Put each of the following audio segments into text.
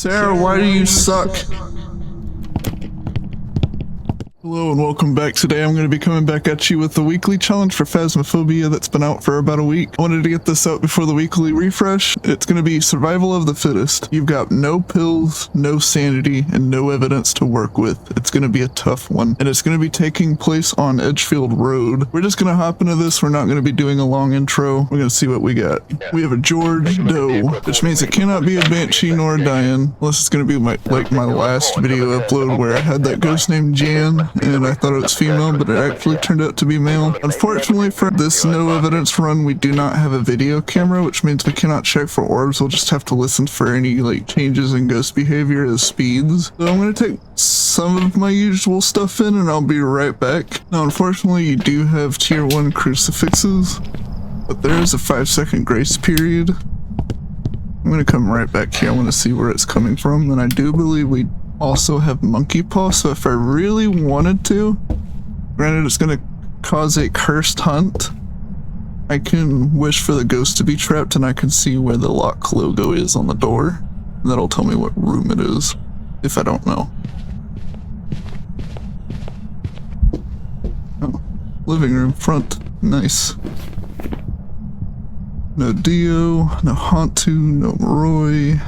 Sarah, why do you suck? Hello and welcome back. Today I'm going to be coming back at you with the weekly challenge for Phasmophobia that's been out for about a week. I wanted to get this out before the weekly refresh. It's going to be survival of the fittest. You've got no pills, no sanity, and no evidence to work with. It's going to be a tough one, and it's going to be taking place on Edgefield Road. We're just going to hop into this. We're not going to be doing a long intro. We're going to see what we got. We have a George Doe, which means it cannot be a Banshee nor a Diane, unless it's going to be my last video upload where I had that ghost named Jan, and I thought it was female, but it actually turned out to be male. Unfortunately for this no evidence run, we do not have a video camera, which means we cannot check for orbs. We'll just have to listen for any changes in ghost behavior as speeds. So I'm going to take some of my usual stuff in and I'll be right back. Now unfortunately you do have tier 1 crucifixes, but there is a 5-second grace period. I'm going to come right back here. I want to see where it's coming from, and I do believe we also have monkey paw, so if I really wanted to, granted it's going to cause a cursed hunt, I can wish for the ghost to be trapped and I can see where the lock logo is on the door. And that'll tell me what room it is, if I don't know. Oh, living room front, nice. No Dio, no Hantu, no Roy.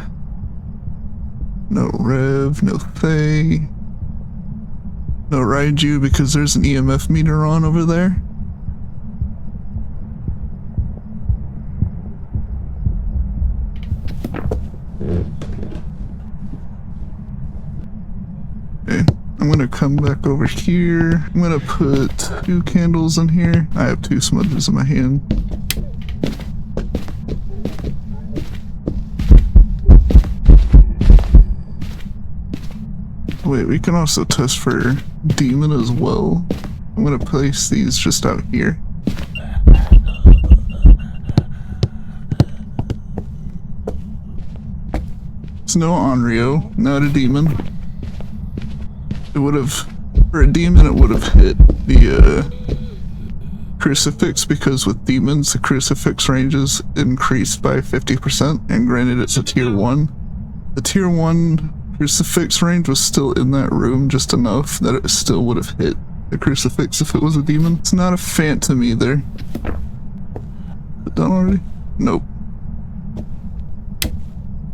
No Rev, no Faye, no Raiju because there's an EMF meter on over there. Okay, I'm gonna come back over here. I'm gonna put 2 candles in here. I have 2 smudges in my hand. Wait, we can also test for demon as well. I'm gonna place these just out here. It's no Onryo, not a demon. It would have, for a demon it would have hit the crucifix, because with demons the crucifix range is increased by 50%, and granted it's a tier 1. The tier 1 crucifix range was still in that room just enough that it still would have hit the crucifix if it was a demon. It's not a phantom either. Is it done already? Nope.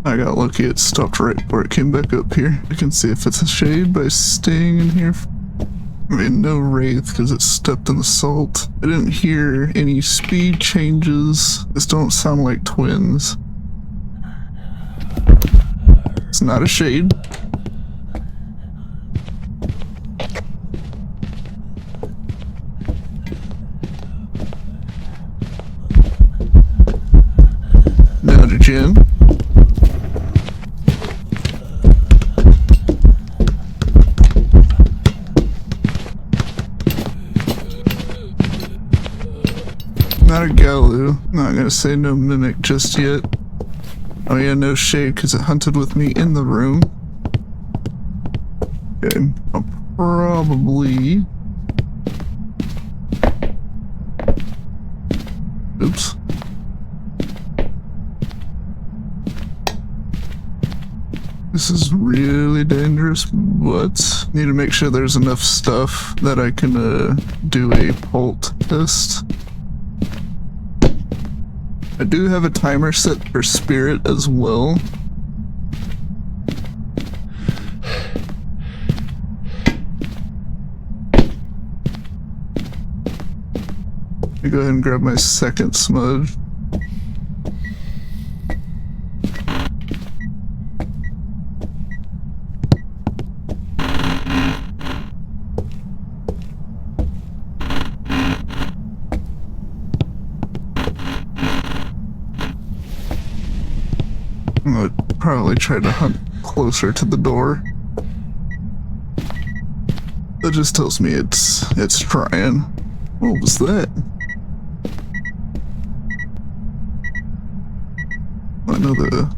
I got lucky, it stopped right before it came back up here. I can see if it's a shade by staying in here. I mean, no wraith because it stepped in the salt. I didn't hear any speed changes. This don't sound like twins. It's not a shade. Now to Jim. Not a Galu. Not gonna say no mimic just yet. Oh yeah, no shade because it hunted with me in the room. Okay, I'll probably... Oops. This is really dangerous, but need to make sure there's enough stuff that I can do a pult test. I do have a timer set for spirit as well. Let me go ahead and grab my second smudge. I'm gonna probably try to hunt closer to the door. That just tells me it's trying. What was that? I know the...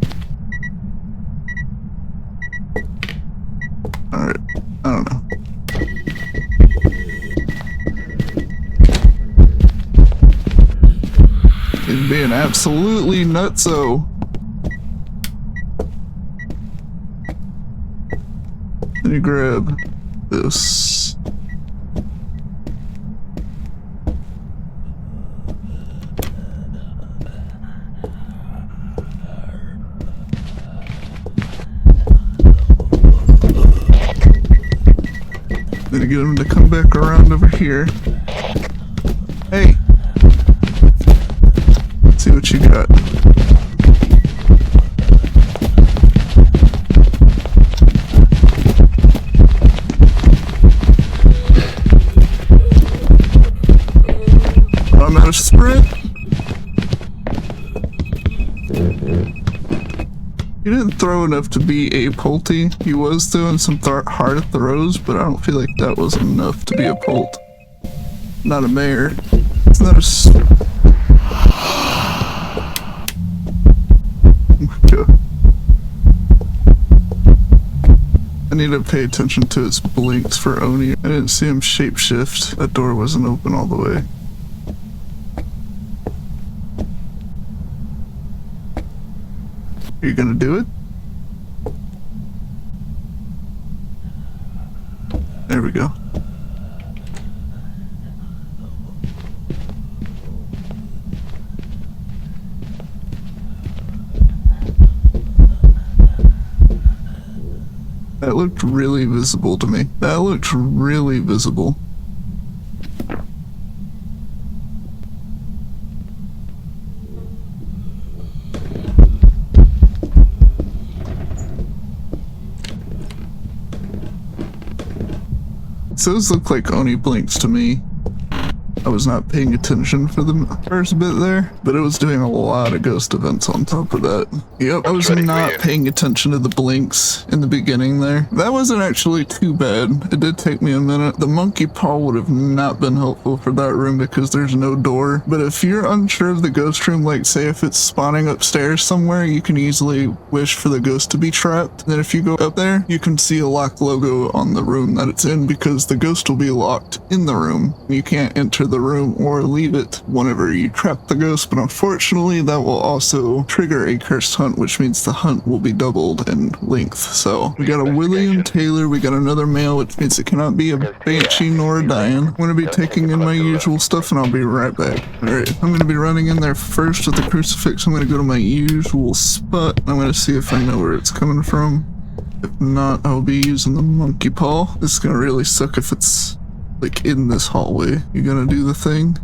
Alright, I don't know. He's being absolutely nutso. Then you grab this. Then you get him to come back around over here. Hey! Let's see what you got. I'm out of sprint. He didn't throw enough to be a Pulty. He was doing some hard throws, but I don't feel like that was enough to be a Pult. Not a mare. It's not a... Oh my god. I need to pay attention to his blinks for Oni. I didn't see him shapeshift. That door wasn't open all the way. Are you gonna do it? There we go. That looked really visible to me. That looked really visible. Those look like Oni blinks to me. I was not paying attention for the first bit there, but it was doing a lot of ghost events on top of that. Yep, I was not paying attention to the blinks in the beginning there. That wasn't actually too bad. It did take me a minute. The monkey paw would have not been helpful for that room because there's no door. But if you're unsure of the ghost room, like say if it's spawning upstairs somewhere, you can easily wish for the ghost to be trapped. Then if you go up there, you can see a lock logo on the room that it's in because the ghost will be locked in the room. You can't enter the room or leave it whenever you trap the ghost, but unfortunately that will also trigger a cursed hunt, which means the hunt will be doubled in length. So we got a William Taylor, we got another male, which means it cannot be a Banshee nor a Diane. I'm going to be taking in my usual stuff and I'll be right back. Alright, I'm going to be running in there first with the crucifix. I'm going to go to my usual spot. I'm going to see if I know where it's coming from. If not, I'll be using the monkey paw. This is going to really suck if it's like in this hallway. You gonna do the thing?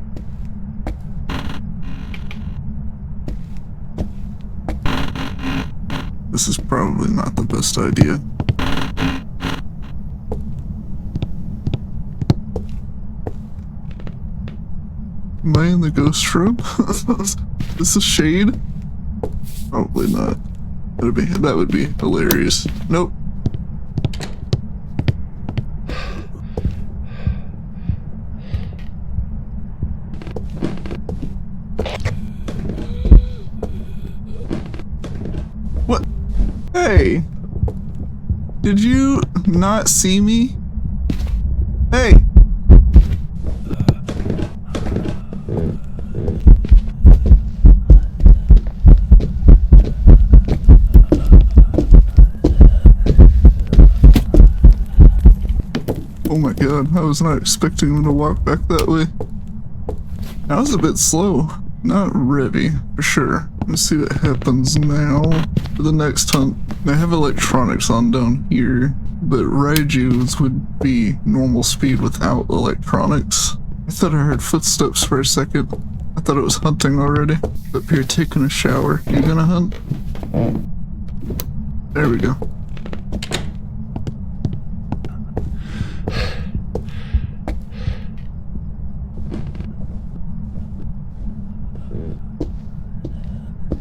This is probably not the best idea. Am I in the ghost room? Is this shade? Probably not. That would be hilarious. Nope. What? Hey! Did you not see me? Hey! Oh my god, I was not expecting him to walk back that way. That was a bit slow. Not ready, for sure. Let's see what happens now for the next hunt. I have electronics on down here, but Raiju's would be normal speed without electronics. I thought I heard footsteps for a second. I thought it was hunting already. Up here taking a shower. You gonna hunt? There we go.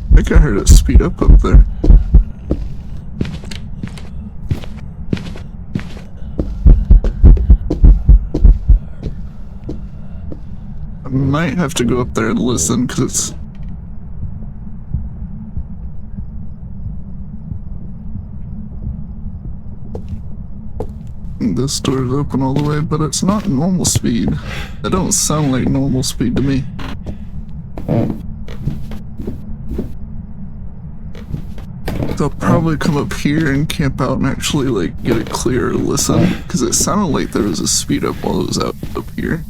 I think I heard it speed up there. I might have to go up there and listen because it's... This door is open all the way, but it's not normal speed. That don't sound like normal speed to me. They'll probably come up here and camp out and actually like get it clear or listen, because it sounded like there was a speed up while it was out up here.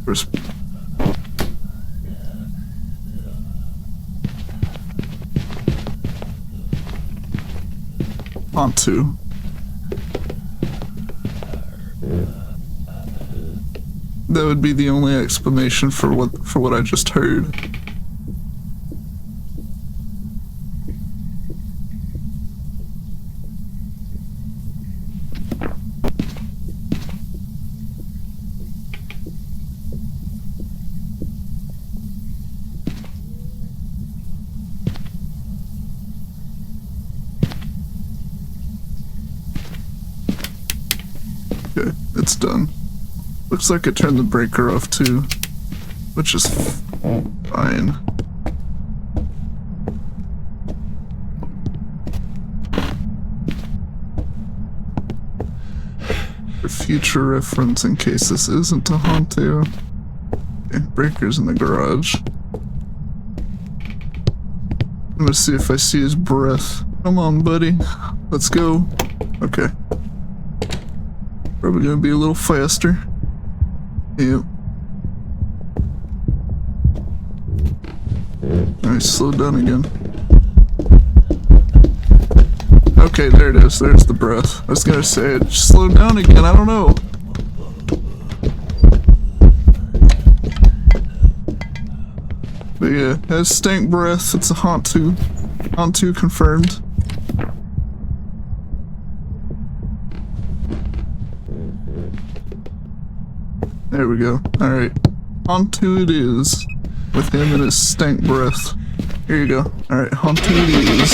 Where's onto? That would be the only explanation for what I just heard. Okay, it's done. Looks like it turned the breaker off too, which is fine. For future reference, in case this isn't a Honto. Okay, breaker's in the garage. I'm gonna see if I see his breath. Come on, buddy. Let's go. Okay. Probably gonna be a little faster. Yep. Alright, slow down again. Okay, there it is. There's the breath. I was gonna say it. Just slow down again. I don't know. But yeah, has stank breath. It's a Honto. Honto confirmed. There we go. Alright. Honto it is. With him and his stank breath. Here you go. Alright, Honto it is.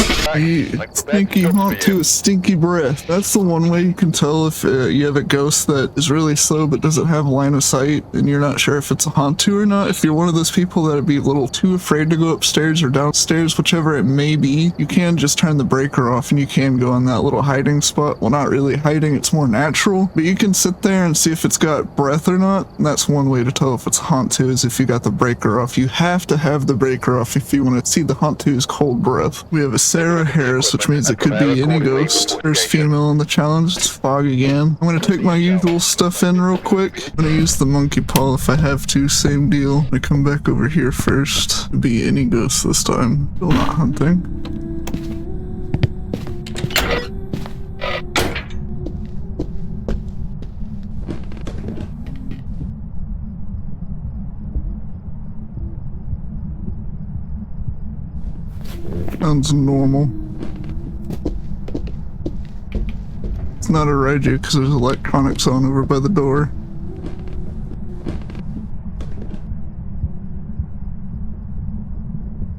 Stinky Honto with stinky breath. That's the one way you can tell if you have a ghost that is really slow but doesn't have line of sight and you're not sure if it's a Honto or not. If you're one of those people that would be a little too afraid to go upstairs or downstairs, whichever it may be, you can just turn the breaker off and you can go in that little hiding spot. Well, not really hiding, it's more natural, but you can sit there and see if it's got breath or not. And that's one way to tell if it's a Honto, is if you got the breaker off. You have to have the breaker off if you want to see the Honto's cold breath. We have a Sarah Harris, which means it could be any ghost. There's female in the challenge. It's fog again. I'm gonna take my usual stuff in real quick. I'm gonna use the monkey paw if I have to. Same deal. I'm gonna come back over here first. It'd be any ghost this time. Still not hunting. Sounds normal. It's not a radio because there's electronics on over by the door.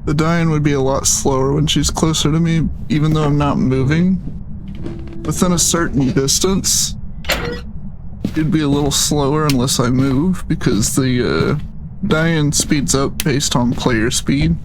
The dying would be a lot slower when she's closer to me, even though I'm not moving. Within a certain distance, it'd be a little slower unless I move, because the dying speeds up based on player speed.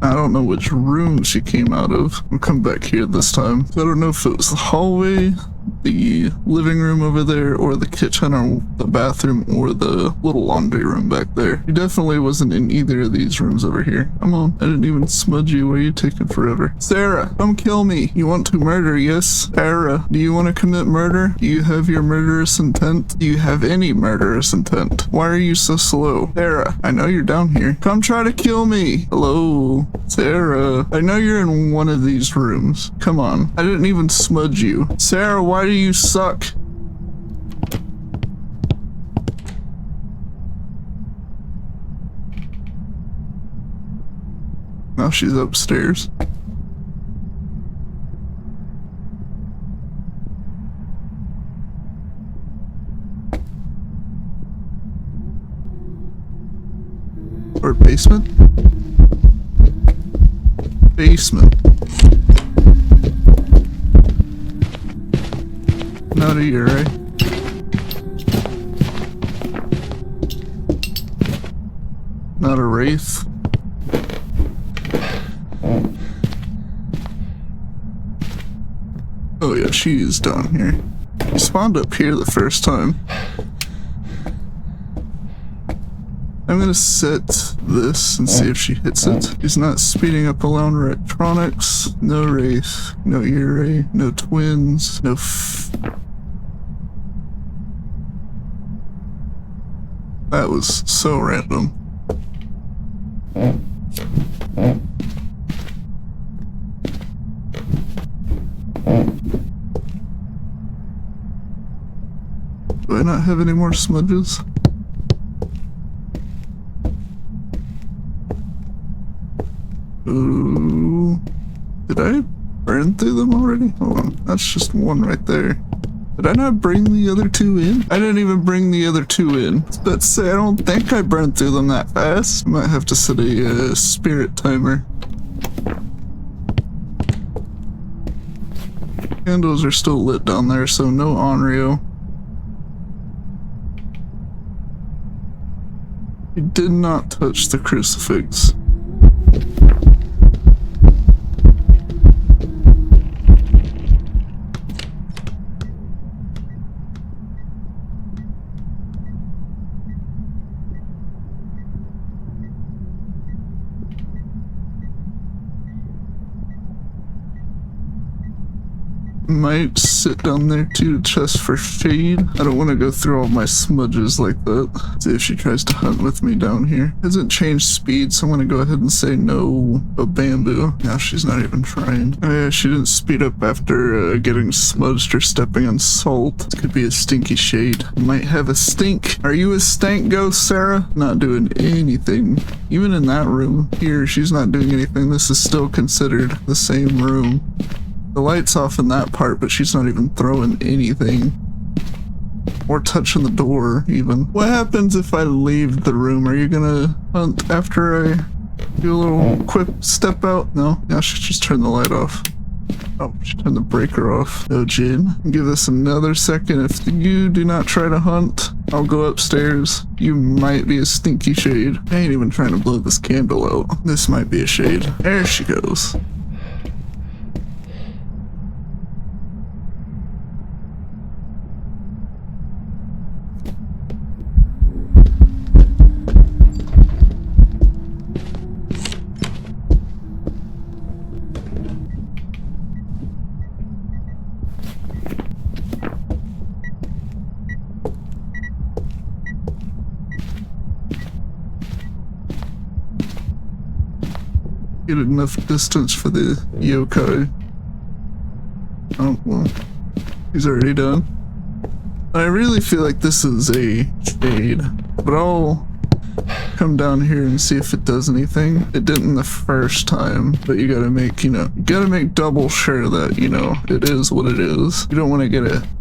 I don't know which room she came out of. I'll come back here this time. I don't know if it was the hallway, the living room over there, or the kitchen, or the bathroom, or the little laundry room back there. She definitely wasn't in either of these rooms over here. Come on, I didn't even smudge you. Why are you taking forever? Sarah, come kill me. You want to murder, yes? Sarah, do you want to commit murder? Do you have your murderous intent? Do you have any murderous intent? Why are you so slow? Sarah, I know you're down here. Come try to kill me. Hello? Sarah, I know you're in one of these rooms. Come on. I didn't even smudge you. Sarah, why do you suck? Now she's upstairs. Or basement? Basement. Not a year, right? Not a wraith. Oh yeah, she is down here. She spawned up here the first time. I'm gonna set this and see if she hits it. She's not speeding up around electronics. No wraith, no ear ray, no twins, no that was so random. Do I not have any more smudges? Ooh. Did I burn through them already? Hold on, that's just one right there. Did I not bring the other two in? I didn't even bring the other two in. Let's say I don't think I burned through them that fast. I might have to set a spirit timer. Candles are still lit down there, so no Onryo. I did not touch the crucifix. Might sit down there too, just for shade. I don't want to go through all my smudges like that. See if she tries to hunt with me down here. Hasn't changed speed, so I'm gonna go ahead and say no. Oh, bamboo. Now she's not even trying. Oh yeah, she didn't speed up after getting smudged or stepping on salt. This could be a stinky shade. Might have a stink. Are you a stank ghost, Sarah? Not doing anything. Even in that room here, she's not doing anything. This is still considered the same room. The light's off in that part, but she's not even throwing anything. Or touching the door, even. What happens if I leave the room? Are you gonna hunt after I do a little quick step out? No? Now she just turned the light off. Oh, she turned the breaker off. Oh, Jin. Give this another second. If you do not try to hunt, I'll go upstairs. You might be a stinky shade. I ain't even trying to blow this candle out. This might be a shade. There she goes. Get enough distance for the yokai. Oh, well, he's already done. I really feel like this is a shade, but I'll come down here and see if it does anything. It didn't the first time, but you gotta make, you gotta make double sure that, it is what it is. You don't want to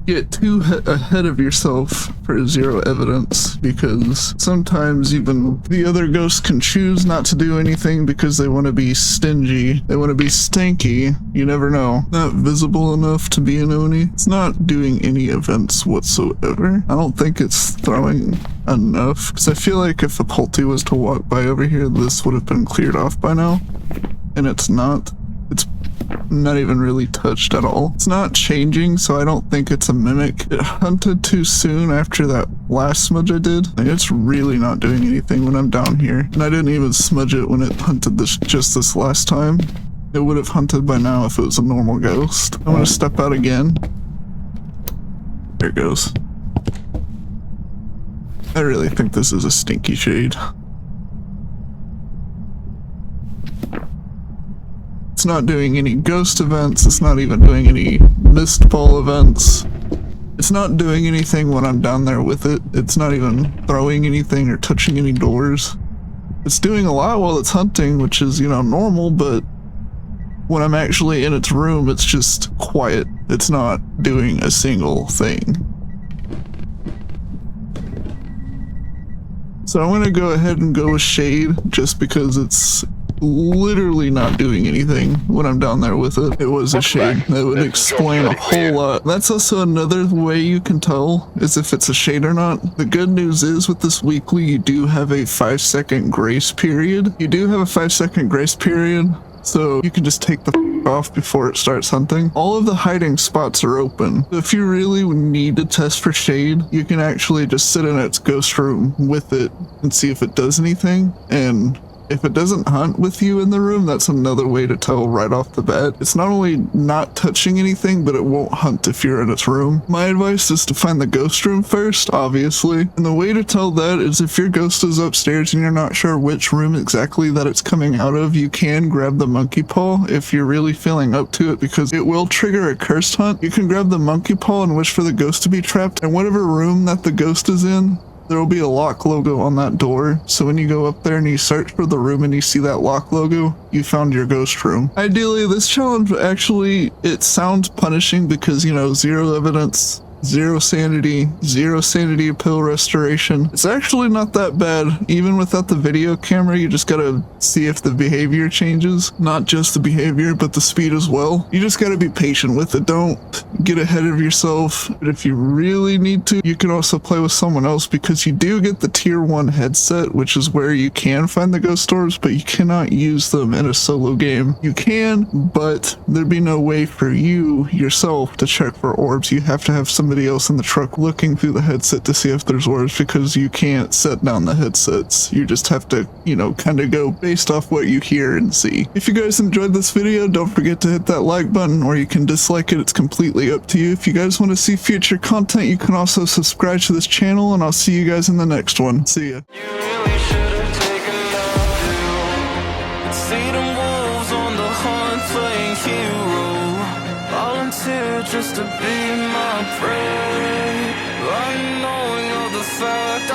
get too ahead of yourself for zero evidence, because sometimes even the other ghosts can choose not to do anything because they want to be stingy. They want to be stanky. You never know. Not visible enough to be an Oni. It's not doing any events whatsoever. I don't think it's throwing enough, because I feel like if a Pulti was to walk by over here, this would have been cleared off by now, and it's not. It's not even really touched at all. It's not changing, so I don't think it's a mimic. It hunted too soon after that last smudge I did. It's really not doing anything when I'm down here, and I didn't even smudge it when it hunted just this last time. It would have hunted by now if it was a normal ghost. I'm gonna step out again. There it goes. I really think this is a stinky shade. It's not doing any ghost events. It's not even doing any mist ball events. It's not doing anything when I'm down there with it. It's not even throwing anything or touching any doors. It's doing a lot while it's hunting, which is, normal, but when I'm actually in its room, it's just quiet. It's not doing a single thing. So I'm gonna go ahead and go with shade, just because it's literally not doing anything when I'm down there with it. It was a shade. That would explain a whole lot. That's also another way you can tell is if it's a shade or not. The good news is with this weekly, you do have a 5-second grace period. So you can just take the blocked off before it starts hunting. All of the hiding spots are open. If you really need to test for shade, you can actually just sit in its ghost room with it and see if it does anything. And if it doesn't hunt with you in the room, that's another way to tell right off the bat. It's not only not touching anything, but it won't hunt if you're in its room. My advice is to find the ghost room first, obviously. And the way to tell that is if your ghost is upstairs and you're not sure which room exactly that it's coming out of, you can grab the monkey paw if you're really feeling up to it, because it will trigger a cursed hunt. You can grab the monkey paw and wish for the ghost to be trapped, and whatever room that the ghost is in, there will be a lock logo on that door, so when you go up there and you search for the room and you see that lock logo, you found your ghost room. Ideally, this challenge actually, it sounds punishing because, you know, zero evidence, zero sanity pill restoration. It's actually not that bad. Even without the video camera, you just gotta see if the behavior changes. Not just the behavior, but the speed as well. You just gotta be patient with it. Don't get ahead of yourself. But if you really need to, you can also play with someone else, because you do get the tier 1 headset, which is where you can find the ghost orbs, but you cannot use them in a solo game. You can, but there'd be no way for you yourself to check for orbs. You have to have somebody else in the truck looking through the headset to see if there's orbs, because you can't set down the headsets. You just have to, you know, kind of go based off what you hear and see. If you guys enjoyed this video, don't forget to hit that like button, or you can dislike it. It's completely up to you. If you guys want to see future content, you can also subscribe to this channel, and I'll see you guys in the next one. See ya. You really should have taken love to see them wolves on the hunt playing hero. Volunteer just to be my prey. I know you're the fact